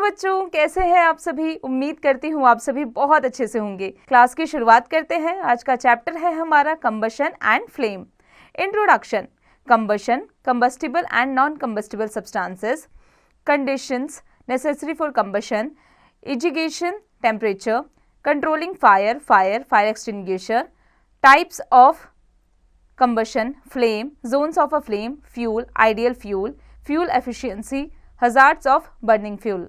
बच्चों, कैसे हैं आप सभी। उम्मीद करती हूँ आप सभी बहुत अच्छे से होंगे। क्लास की शुरुआत करते हैं। आज का चैप्टर है हमारा combustion and flame. Introduction. Combustion, combustible and non combustible substances, conditions necessary for combustion, ignition, temperature, controlling fire, fire extinguisher, types of combustion, flame, zones of a flame, fuel, ideal fuel, fuel efficiency, hazards of burning fuel.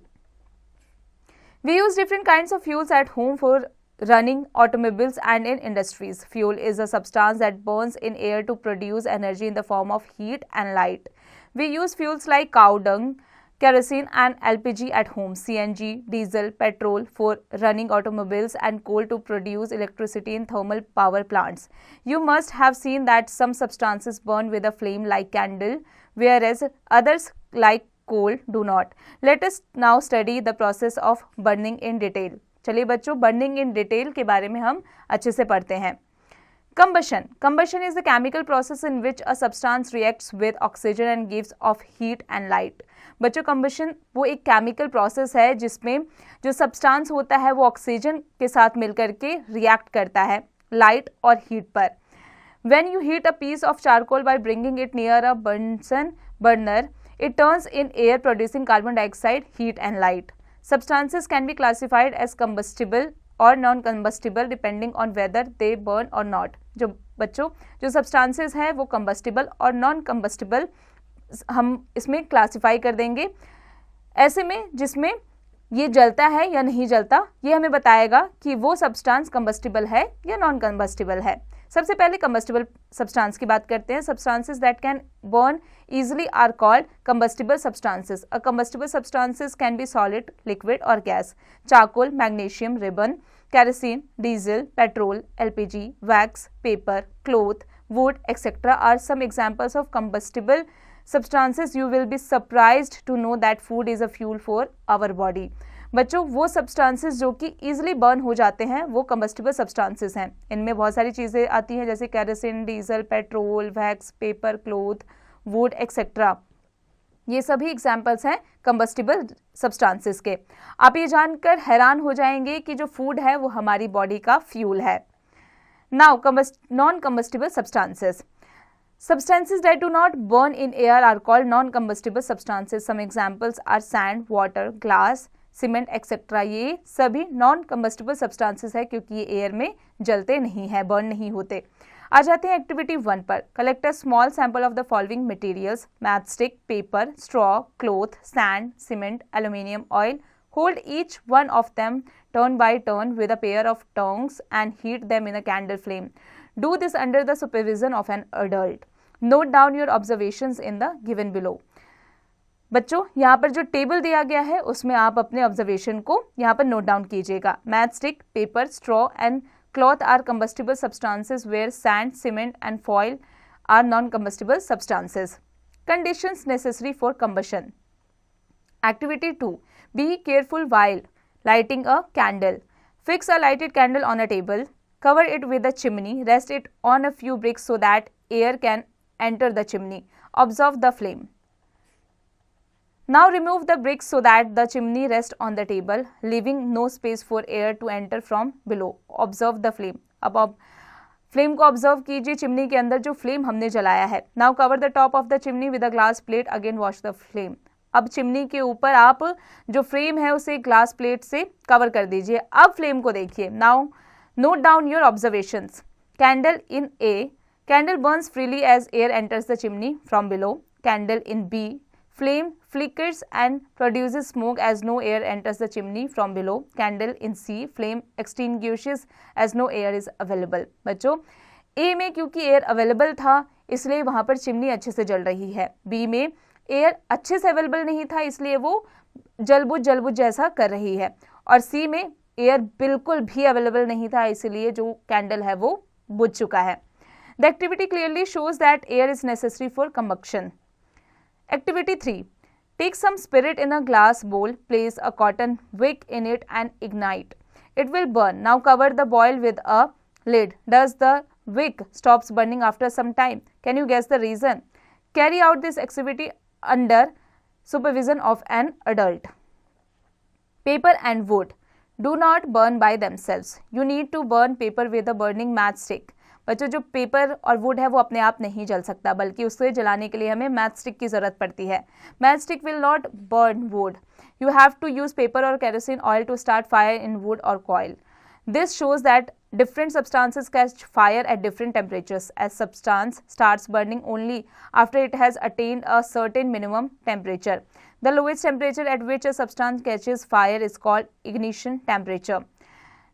We use different kinds of fuels at home for running automobiles and in industries. Fuel is a substance that burns in air to produce energy in the form of heat and light. We use fuels like cow dung, kerosene and LPG at home, CNG, diesel, petrol for running automobiles and coal to produce electricity in thermal power plants. You must have seen that some substances burn with a flame like candle, whereas others like coal do not. Let us now study the process of burning in detail. चलिए बच्चों, burning in detail के बारे में हम अच्छे से पढ़ते हैं। Combustion. Combustion is the chemical process in which a substance reacts with oxygen and gives off heat and light. बच्चों, कंबशन वो एक केमिकल प्रोसेस है जिसमें जो सब्सटेंस होता है वो ऑक्सीजन के साथ मिलकर के रिएक्ट करता है लाइट और हीट पर। When you heat a piece of charcoal by bringing it near a Bunsen burner, it turns in air producing carbon dioxide, heat and light. Substances can be classified as combustible और non combustible depending on whether they burn और not. जो बच्चों जो substances हैं वो combustible और non combustible हम इसमें क्लासिफाई कर देंगे। ऐसे में जिसमें ये जलता है या नहीं जलता, ये हमें बताएगा कि वो सब्सटेंस कंबस्टिबल है या नॉन कंबस्टिबल है। सबसे पहले कंबस्टिबल सब्सटेंस की बात करते हैं। Substances that can burn easily are called combustible substances. A combustible substances can be solid, liquid or gas. Charcoal, magnesium, ribbon, kerosene, diesel, petrol, LPG, wax, paper, cloth, wood, etc. are some examples of combustible substances. You will be surprised to know that food is a fuel for our body. बच्चों, वो substances जो कि easily burn हो जाते हैं वो combustible substances हैं। इनमें बहुत सारी चीज़ें आती हैं जैसे kerosene, diesel, petrol, wax, paper, cloth, would etcetera. ये सभी एग्जाम्पल्स हैं कंबस्टिबल सब्सटेंसेस के। आप ये जानकर हैरान हो जाएंगे कि जो फूड है वो हमारी बॉडी का फ्यूल है। Now non combustible substances. Substances that do not burn in air are called non-combustible substances. Some examples are sand, water, glass, cement etcetera. ये सभी नॉन कंबस्टिबल सब्सटेंसेस है क्योंकि ये एयर में जलते नहीं है, बर्न नहीं होते। आ जाते हैं एक्टिविटी 1 पर। Collect a small sample of the following materials: match stick, paper, straw, cloth, sand, cement, aluminium oil. Hold each one of them turn by turn with a pair of tongs and heat them in a candle flame. Do this under the supervision of an adult. Note down your observations in the given below. बच्चों, यहाँ पर जो table दिया गया है उसमें आप अपने ऑब्जर्वेशन को यहाँ पर नोट डाउन कीजिएगा। Match stick, paper, straw and cloth are combustible substances where sand, cement and foil are non combustible substances. Conditions necessary for combustion. Activity 2. Be careful while lighting a candle. Fix a lighted candle on a table. Cover it with a chimney. Rest it on a few bricks so that air can enter the chimney. Observe the flame. Now remove the bricks so that the chimney rests on the table, leaving no space for air to enter from below. Observe the flame. अब flame को observe कीजिए, chimney के अंदर जो flame हमने जलाया है। Now cover the top of the chimney with a glass plate, again wash the flame. अब चिमनी के ऊपर आप जो फ्लेम है उसे ग्लास प्लेट से कवर कर दीजिए। अब फ्लेम को देखिए। Now note down your observations. Candle in A, candle burns freely as air enters the chimney from below. Candle in B, flame flickers and produces smoke as no air enters the chimney from below. Candle in C, flame extinguishes as no air is available. बच्चों, A में क्योंकि air available था इसलिए वहाँ पर chimney अच्छे से जल रही है। B में एयर अच्छे से अवेलेबल नहीं था इसलिए वो जलबुझ जैसा कर रही है। और C में एयर बिल्कुल भी अवेलेबल नहीं था इसलिए जो कैंडल है वो बुझ चुका है। The activity clearly shows that air is necessary for combustion. Activity 3. Take some spirit in a glass bowl, place a cotton wick in it and ignite. It will burn. Now cover the bowl with a lid. Does the wick stops burning after some time? Can you guess the reason? Carry out this activity under supervision of an adult. Paper and wood do not burn by themselves. You need to burn paper with a burning matchstick. बच्चों जो paper और would है वो अपने आप नहीं जल सकता, बल्कि उसको जलाने के लिए हमें मैच स्टिक की ज़रूरत पड़ती है. Match stick will not burn wood. You have to use paper और kerosene oil to start fire in wood और coal. This shows that different substances catch fire at different temperatures, as substance starts burning only after it has attained a certain minimum temperature. The lowest temperature at which a substance catches fire is called ignition temperature.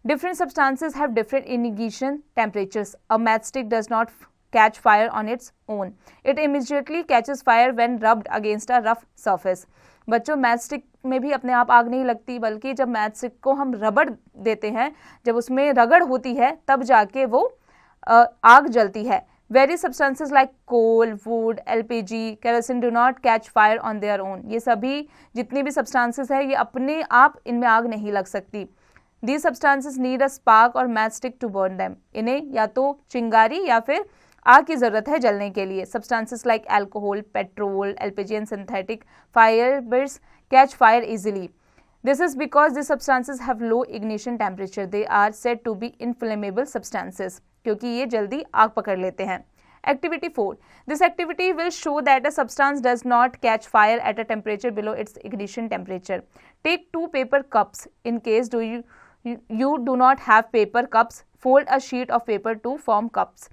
Different substances have different ignition temperatures. A matchstick does not catch fire on its own. It immediately catches fire when rubbed against a rough surface. बच्चों match stick में भी अपने आप आग नहीं लगती, बल्कि जब मैच स्टिक को हम रबड़ देते हैं, जब उसमें रगड़ होती है, तब जाके वो आग जलती है. Various substances like coal, wood, LPG, kerosene do not catch fire on their own. ये सभी जितनी भी सब्सटेंसेस है, ये अपने आप इनमें आग नहीं लग सकती. These substances need a spark और match stick to burn them. इन्हें या तो चिंगारी या फिर आग की जरूरत है जलने के लिए. Substances like alcohol, petrol, LPG and synthetic firebirds catch fire easily. This is because this substances have low ignition temperature. They are said to be inflammable substances, क्योंकि ये जल्दी आग पकड़ लेते हैं. Activity 4. This activity will show that a substance does not catch fire at a temperature below its ignition temperature. Take 2 paper cups. In case you do not have paper cups, fold a sheet of paper to form cups.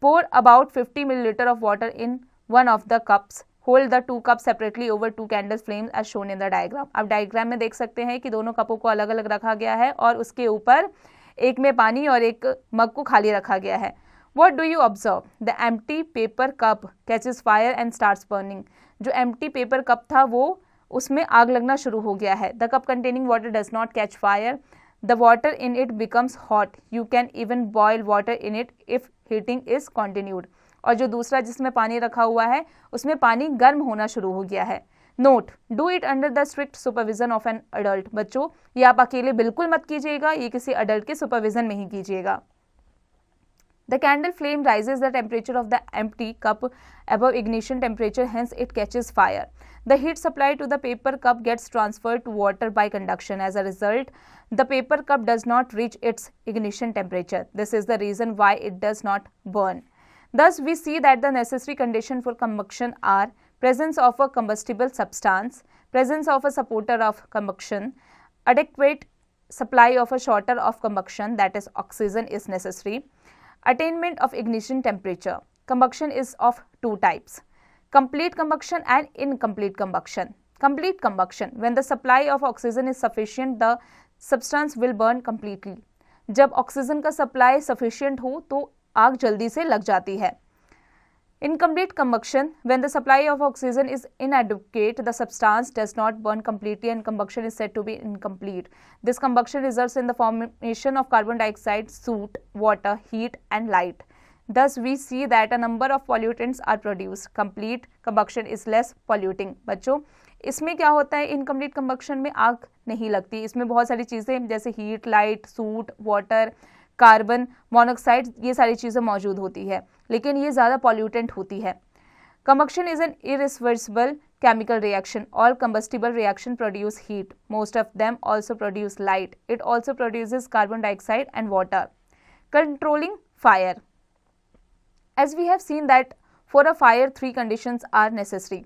Pour about 50 milliliter of water in one of the cups. Hold the 2 cups separately over 2 candle flames as shown in the diagram. अब diagram में देख सकते हैं कि दोनों कपों को अलग अलग रखा गया है और उसके ऊपर एक में पानी और एक मग को खाली रखा गया है. What do you observe? The empty paper cup catches fire and starts burning. जो empty paper cup था वो उसमें आग लगना शुरू हो गया है. The cup containing water does not catch fire. The water in it becomes hot. You can even boil water in it if heating is continued. और जो दूसरा जिसमें पानी रखा हुआ है उसमें पानी गर्म होना शुरू हो गया है. Note, do it under the strict supervision of an adult. बच्चों ये आप अकेले बिल्कुल मत कीजिएगा, ये किसी अडल्ट के सुपरविजन में ही कीजिएगा. The candle flame rises the temperature of the empty cup above ignition temperature, hence it catches fire. The heat supplied to the paper cup gets transferred to water by conduction. As a result, the paper cup does not reach its ignition temperature. This is the reason why it does not burn. Thus, we see that the necessary conditions for combustion are presence of a combustible substance, presence of a supporter of combustion, adequate supply of a shorter of combustion, that is oxygen is necessary, attainment of ignition temperature. Combustion is of 2 types: complete combustion and incomplete combustion. Complete combustion, when the supply of oxygen is sufficient, the substance will burn completely. जब oxygen का supply sufficient हो तो आग जल्दी से लग जाती है. Incomplete combustion, when the supply of oxygen is inadequate, the substance does not burn completely and combustion is said to be incomplete. This combustion results in the formation of carbon dioxide, soot, water, heat and light. Thus, we see that a number of pollutants are produced. Complete combustion is less polluting. बच्चों इसमें क्या होता है, incomplete combustion में आग नहीं लगती. इसमें बहुत सारी चीज़ें जैसे heat, light, suit, water, carbon monoxide, ये सारी चीज़ें मौजूद होती है, लेकिन ये ज़्यादा पॉल्यूटेंट होती है. Combustion is an irreversible chemical reaction. All combustible reactions produce heat. Most of them also produce light. It also produces carbon dioxide and water. Controlling fire. As we have seen that for a fire 3 conditions are necessary.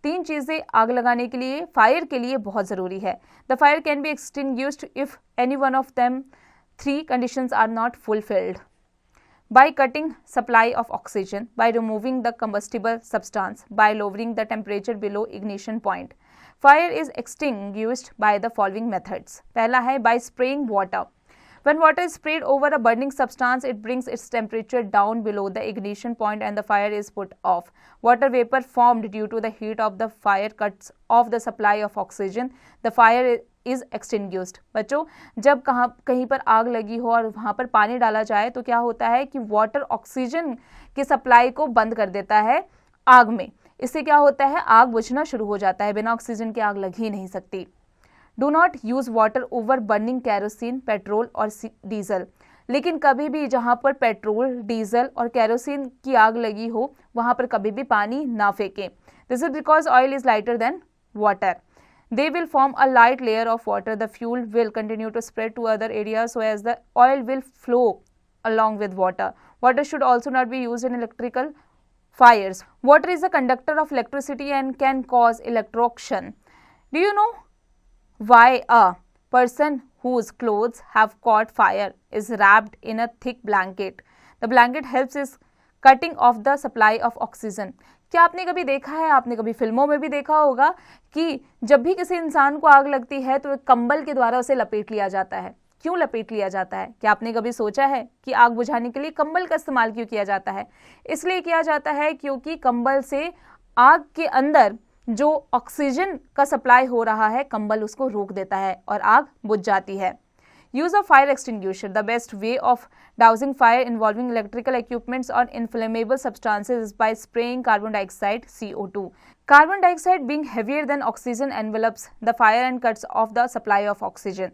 3 चीज़ें आग लगाने के लिए, fire के लिए बहुत ज़रूरी है. The fire can be extinguished if any one of them 3 conditions are not fulfilled. By cutting supply of oxygen, by removing the combustible substance, by lowering the temperature below ignition point. Fire is extinguished by the following methods. पहला है by spraying water. When water is sprayed over a burning substance, it brings its temperature down below the ignition point and the fire is put off. Water vapor formed due to the heat of the fire cuts off the supply of oxygen. The fire is extinguished. बच्चों जब कहीं पर आग लगी हो और वहाँ पर पानी डाला जाए तो क्या होता है कि वाटर ऑक्सीजन की सप्लाई को बंद कर देता है आग में. इससे क्या होता है, आग बुझना शुरू हो जाता है. बिना ऑक्सीजन के आग लग ही नहीं सकती. Do not use water over burning kerosene, petrol और डीजल. लेकिन कभी भी जहाँ पर पेट्रोल, डीजल और कैरोसिन की आग लगी हो वहाँ पर कभी भी पानी ना फेंकें. This is because oil is lighter than water. They will form a light layer of water. The fuel will continue to spread to other areas so as the oil will flow along with water. Water should also not be used in electrical fires. Water is a conductor of electricity and can cause electrocution. Do you know why a person whose clothes have caught fire is wrapped in a thick blanket? The blanket helps in cutting off the supply of oxygen. क्या आपने कभी देखा है, आपने कभी फिल्मों में भी देखा होगा कि जब भी किसी इंसान को आग लगती है तो एक कंबल के द्वारा उसे लपेट लिया जाता है। क्यों लपेट लिया जाता है? क्या आपने कभी सोचा है कि आग बुझाने के लिए कंबल का इस्तेमाल क्यों किया जाता है? इसलिए किया जाता है क्योंकि कंबल से आग के अंदर जो ऑक्सीजन का सप्लाई हो रहा है, कंबल उसको रोक देता है और आग बुझ जाती है। Use of fire extinguisher. The best way of dousing fire involving electrical equipments or inflammable substances is by spraying carbon dioxide (CO2). Carbon dioxide, being heavier than oxygen, envelops the fire and cuts off the supply of oxygen.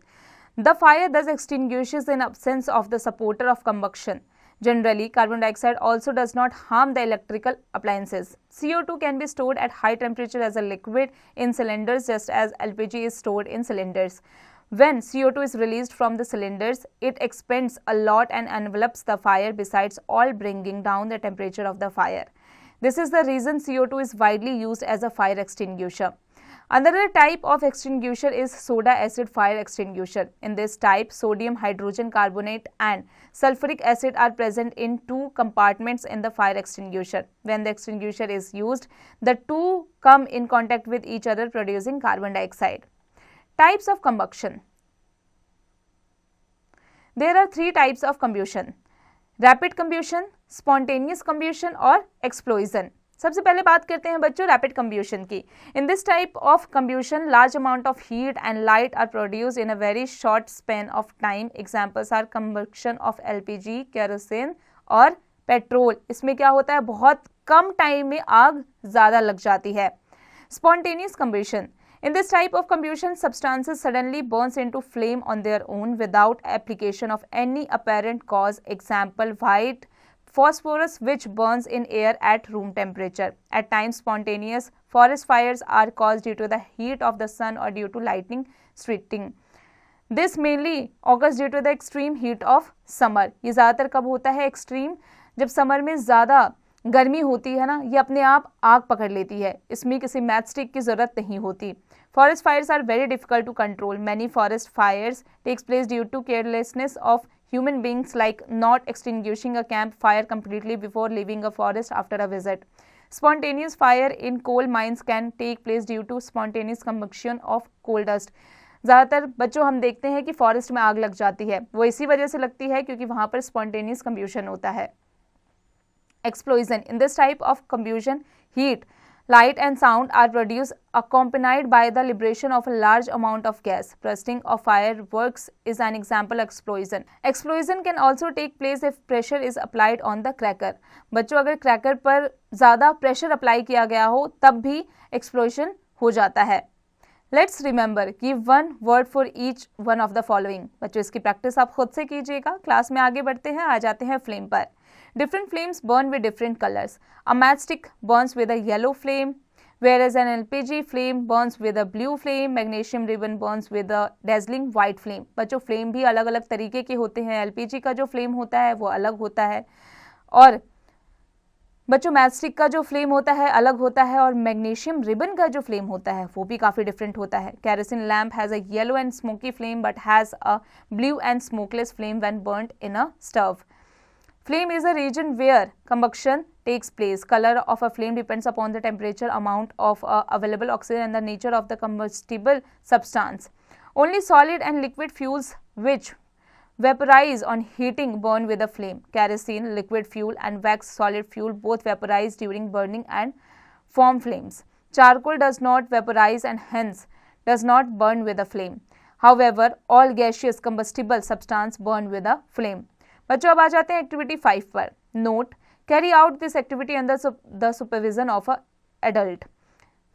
The fire thus extinguishes in absence of the supporter of combustion. Generally, carbon dioxide also does not harm the electrical appliances. CO2 can be stored at high temperature as a liquid in cylinders, just as LPG is stored in cylinders. When CO2 is released from the cylinders, it expands a lot and envelops the fire, besides all bringing down the temperature of the fire. This is the reason CO2 is widely used as a fire extinguisher. Another type of extinguisher is soda acid fire extinguisher. In this type, sodium hydrogen carbonate and sulfuric acid are present in two compartments in the fire extinguisher. When the extinguisher is used, the two come in contact with each other, producing carbon dioxide. Types of combustion. There are three types of combustion: rapid combustion, spontaneous combustion और explosion. सबसे पहले बात करते हैं बच्चों rapid combustion की. In this type of combustion large amount of heat and light are produce in a very short span of time. Examples are combustion of LPG, kerosene और petrol. इसमें क्या होता है, बहुत कम टाइम में आग ज़्यादा लग जाती है. Spontaneous कंब्यूशन. In this type of combustion, substances suddenly burns into flame on their own without application of any apparent cause. Example, white phosphorus which burns in air at room temperature. At times, spontaneous forest fires are caused due to the heat of the sun or due to lightning striking. This mainly occurs due to the extreme heat of summer. ये ज़्यादातर कब होता है extreme? जब summer में ज़्यादा गर्मी होती है ना, ये अपने आप आग पकड़ लेती है. इसमें किसी मैच स्टिक की ज़रूरत नहीं होती. Forest fires are very difficult to control. Many forest fires takes place due to carelessness of human beings, like not extinguishing a campfire completely before leaving a forest after a visit. Spontaneous fire in coal mines can take place due to spontaneous combustion of coal dust. ज़्यादातर बच्चों हम देखते हैं कि forest में आग लग जाती है, वो इसी वजह से लगती है क्योंकि वहाँ पर स्पॉन्टेनियस कंब्यूशन होता है. Explosion. In this type of combustion, heat, light and sound are produced accompanied by the liberation of a large amount of gas. Bursting of fireworks is an example of explosion. Explosion can also take place if pressure is applied on the cracker. बच्चों अगर cracker पर ज़्यादा pressure apply किया गया हो तब भी explosion हो जाता है. Let's remember, give one word for each one of the following. बच्चों इसकी प्रैक्टिस आप खुद से कीजिएगा. क्लास में आगे बढ़ते हैं, आ जाते हैं फ्लेम पर. Different flames burn with different colors. A matchstick burns with a yellow flame, whereas an LPG flame burns with a blue flame. Magnesium ribbon burns with a dazzling white flame. बच्चों flame भी अलग अलग तरीके के होते हैं. LPG का जो फ्लेम होता है वो अलग होता है और बच्चों मैचस्टिक का जो फ्लेम होता है अलग होता है और मैग्नीशियम रिबन का जो फ्लेम होता है वो भी काफ़ी डिफरेंट होता है. Kerosene lamp has a yellow and smoky flame but has a blue and smokeless flame when burnt in a stove. Flame is a region where combustion takes place. Color of a flame depends upon the temperature, amount of available oxygen and the nature of the combustible substance. Only solid and liquid fuels which vaporize on heating burn with a flame. Kerosene, liquid fuel and wax, solid fuel both vaporize during burning and form flames. Charcoal does not vaporize and hence does not burn with a flame. However, all gaseous combustible substance burn with a flame. बच्चों अब आ जाते हैं activity 5 पर. Note, carry out this activity under the supervision of a adult.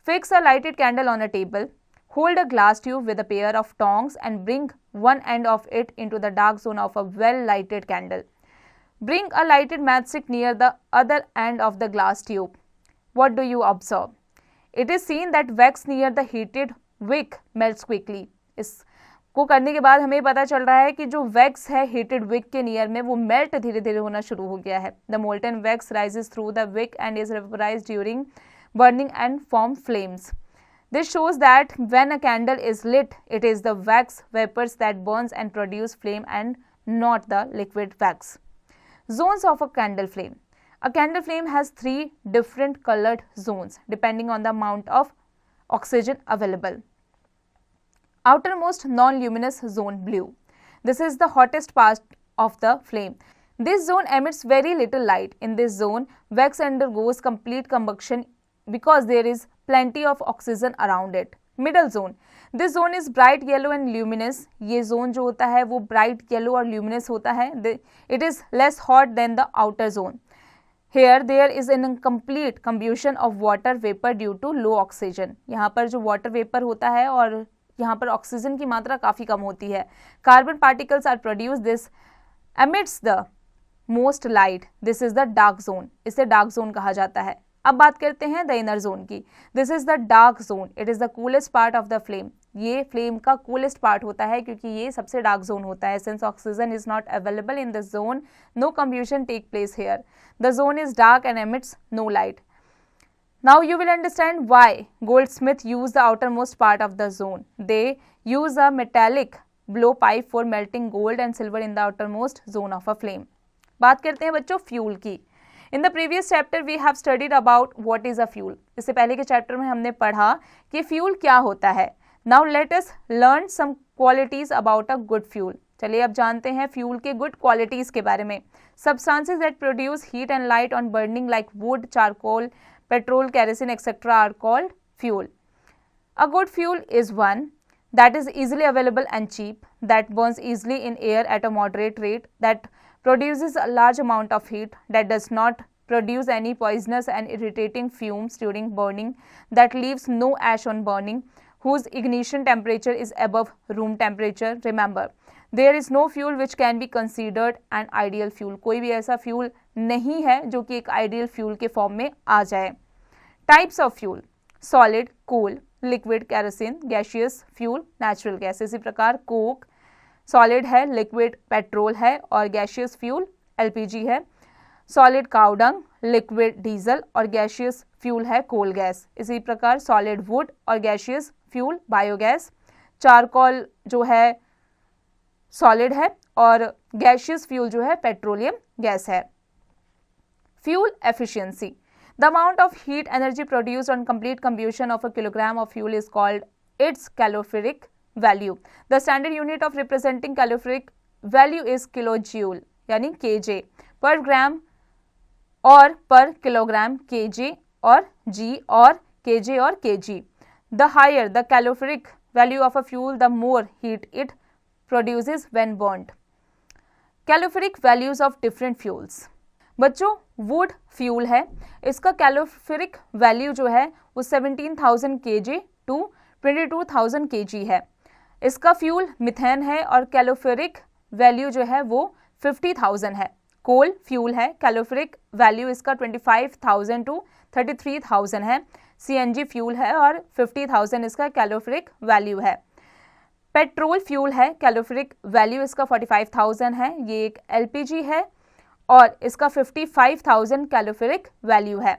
Fix a lighted candle on a table. Hold a glass tube with a pair of tongs and bring one end of it into the dark zone of a well lighted candle. Bring a lighted matchstick near the other end of the glass tube. What do you observe? It is seen that wax near the heated wick melts quickly. इसको करने के बाद हमें पता चल रहा है कि जो वैक्स है हीटेड विक के नियर में वो मेल्ट धीरे धीरे होना शुरू हो गया है. The molten wax rises through the wick and is vaporised during burning and form flames. This shows that when a candle is lit, it is the wax vapors that burns and produce flame and not the liquid wax. Zones of a candle flame. A candle flame has 3 different colored zones depending on the amount of oxygen available. Outermost non-luminous zone, blue. This is the hottest part of the flame. This zone emits very little light. In this zone, wax undergoes complete combustion because there is plenty of oxygen around it. Middle zone. This zone is bright yellow and luminous. ये zone जो होता है वो bright yellow और luminous होता है. It is less hot than the outer zone. Here there is an incomplete combustion of water vapor due to low oxygen. यहाँ पर जो water vapor होता है और यहाँ पर ऑक्सीजन की मात्रा काफ़ी कम होती है. Carbon particles are produced. This emits the most light. This is the dark zone. इसे dark zone कहा जाता है. अब बात करते हैं द इनर जोन की. This is the dark zone. It is the coolest part of the flame. ये फ्लेम का कूलेस्ट पार्ट होता है क्योंकि ये सबसे डार्क जोन होता है. Since oxygen is not available in this zone, no combustion take place here. The zone is dark and emits no light. Now you will understand why goldsmith use the outer most part of the zone. They use a metallic blow pipe for melting gold and silver in the outer most zone of a flame. बात करते हैं बच्चों fuel की. In the previous chapter we have studied about what is a fuel. इससे पहले के chapter में हमने पढ़ा कि फ्यूल क्या होता है. Now let us learn some qualities about a good fuel. चलिए अब जानते हैं फ्यूल के गुड क्वालिटीज के बारे में. Substances that produce heat and light on burning like wood, charcoal, petrol, kerosene etcetera are called fuel. A good fuel is one that is easily available and cheap, that burns easily in air at a moderate rate, that produces a large amount of heat, that does not produce any poisonous and irritating fumes during burning, that leaves no ash on burning, whose ignition temperature is above room temperature. Remember, there is no fuel which can be considered an ideal fuel. कोई भी ऐसा fuel नहीं है जो कि एक ideal fuel के form में आ जाए. Types of fuel: solid, coal, liquid kerosene, gaseous fuel, natural gas. इसी प्रकार कोक सॉलिड है, लिक्विड पेट्रोल है और गैशियस फ्यूल एलपीजी है. सॉलिड काउडंग, लिक्विड डीजल और गैशियस फ्यूल है कोल गैस. इसी प्रकार सॉलिड वुड और गैशियस फ्यूल बायोगैस. चारकोल जो है सॉलिड है और गैशियस फ्यूल जो है पेट्रोलियम गैस है. Fuel efficiency. The amount of heat energy produced on complete combustion of a kilogram of fuel is called its calorific value. The standard unit of representing calorific value is kilojoule यानी kJ per gram और per kilogram kJ और G और kJ और kg. The higher the calorific value of a fuel, the more heat it produces when burnt. Calorific values of different fuels. बच्चों would fuel है, इसका calorific value जो है वो 17,000 kg टू 22,000 kg है. इसका फ्यूल मिथेन है और कैलोरीफिक वैल्यू जो है वो 50,000 है. कोल फ्यूल है, कैलोरीफिक वैल्यू इसका 25,000 टू 33,000 है. CNG फ्यूल है और 50,000 इसका कैलोरीफिक वैल्यू है. पेट्रोल फ्यूल है, कैलोरीफिक वैल्यू इसका 45,000 है. ये एक LPG है और इसका 55,000 कैलोरीफिक वैल्यू है.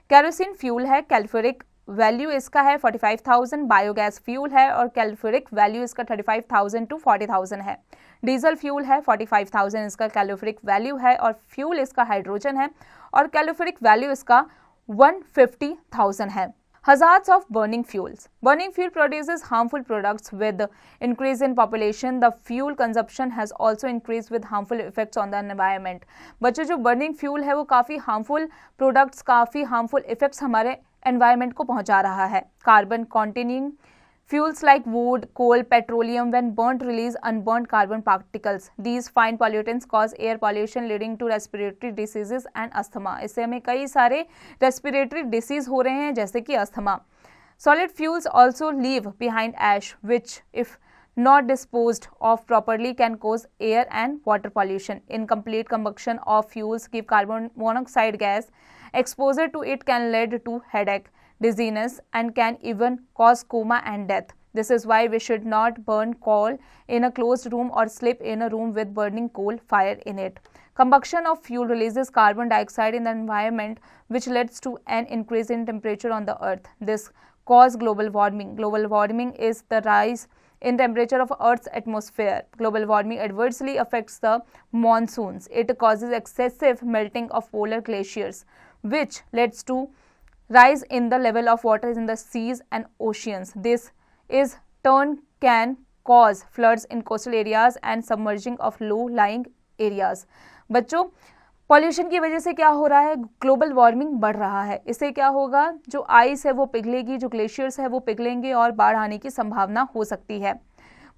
केरोसिन फ्यूल है, कैलोरीफिक वैल्यू इसका है 45,000. बायोगैस फ्यूल है और कैलोरीफिक वैल्यू इसका 35,000 टू 40,000 है. डीजल फ्यूल है, 45,000 इसका कैलोरीफिक वैल्यू है और फ्यूल इसका हाइड्रोजन है और कैलोरीफिक वैल्यू इसका 150,000 है. Hazards of burning fuels. Burning fuel produces harmful products with increase in population. The fuel consumption has also increased with harmful effects on the environment. बच्चों जो burning fuel है वो काफ़ी harmful products, काफ़ी harmful effects हमारे environment को पहुंचा रहा है. Carbon containing fuels like wood, coal, petroleum when burnt release unburnt carbon particles. These fine pollutants cause air pollution leading to respiratory diseases and asthma. इससे हमें कई सारे respiratory disease हो रहे हैं जैसे कि asthma. Solid fuels also leave behind ash which if not disposed of properly can cause air and water pollution. Incomplete combustion of fuels give carbon monoxide gas. Exposure to it can lead to headache, dizziness and can even cause coma and death. This is why we should not burn coal in a closed room or sleep in a room with burning coal fire in it. Combustion of fuel releases carbon dioxide in the environment, which leads to an increase in temperature on the earth. This causes global warming. Global warming is the rise in temperature of Earth's atmosphere. Global warming adversely affects the monsoons. It causes excessive melting of polar glaciers, which leads to rise in the level of water in the seas and oceans. This is turn can cause floods in coastal areas and submerging of low-lying areas. बच्चों, pollution की वजह से क्या हो रहा है? Global warming बढ़ रहा है. इससे क्या होगा? जो आइस है वो पिघलेगी, जो ग्लेशियर्स है वो पिघलेंगे और बाढ़ आने की संभावना हो सकती है.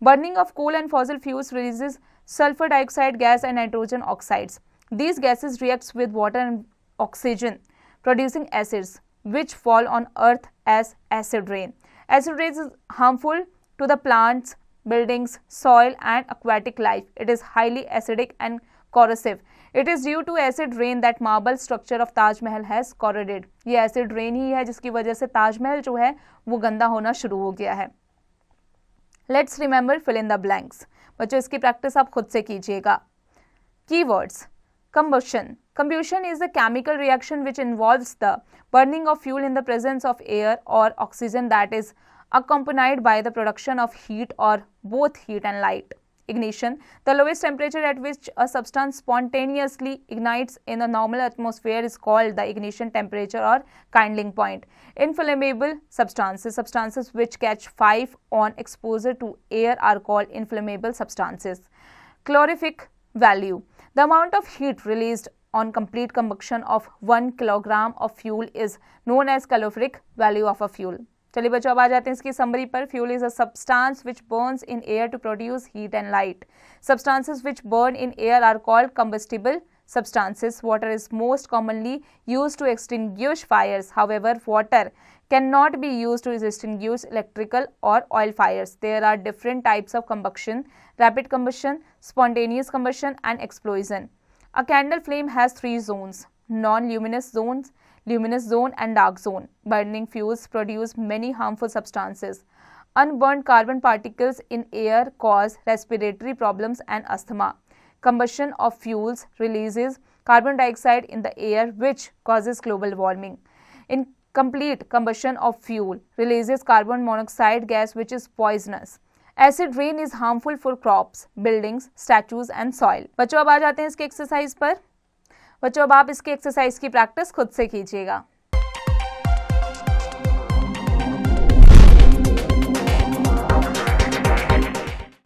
Burning of coal and fossil fuels releases sulphur dioxide gas and nitrogen oxides. These gases reacts with water and oxygen, producing acids, which fall on earth as acid rain. Acid rain is harmful to the plants, buildings, soil and aquatic life. It is highly acidic and corrosive. It is due to acid rain that marble structure of Taj Mahal has corroded. ये acid rain ही है जिसकी वजह से ताजमहल जो है वो गंदा होना शुरू हो गया है. Let's remember fill in the blanks. बच्चों, इसकी प्रैक्टिस आप खुद से कीजिएगा. Keywords. Combustion. Combustion is a chemical reaction which involves the burning of fuel in the presence of air or oxygen that is accompanied by the production of heat or both heat and light. Ignition. The lowest temperature at which a substance spontaneously ignites in a normal atmosphere is called the ignition temperature or kindling point. Inflammable substances. Substances which catch fire on exposure to air are called inflammable substances. Calorific value. The amount of heat released on complete combustion of 1 kilogram of fuel is known as calorific value of a fuel. चलिए बच्चों, अब आ जाते हैं इसकी summary पर. Fuel is a substance which burns in air to produce heat and light. Substances which burn in air are called combustible substances. Water is most commonly used to extinguish fires. However, water cannot be used to extinguish electrical or oil fires. There are different types of combustion: rapid combustion, spontaneous combustion and explosion. A candle flame has 3 zones: non-luminous zones, luminous zone and dark zone. Burning fuels produce many harmful substances. Unburned carbon particles in air cause respiratory problems and asthma. Combustion of fuels releases carbon dioxide in the air, which causes global warming. Incomplete combustion of fuel releases carbon monoxide gas, which is poisonous. Acid rain is harmful for crops, buildings, statues and soil. बच्चों, अब आ जाते हैं इसके exercise पर. बच्चों, अब आप इसके एक्सरसाइज की प्रैक्टिस खुद से कीजिएगा.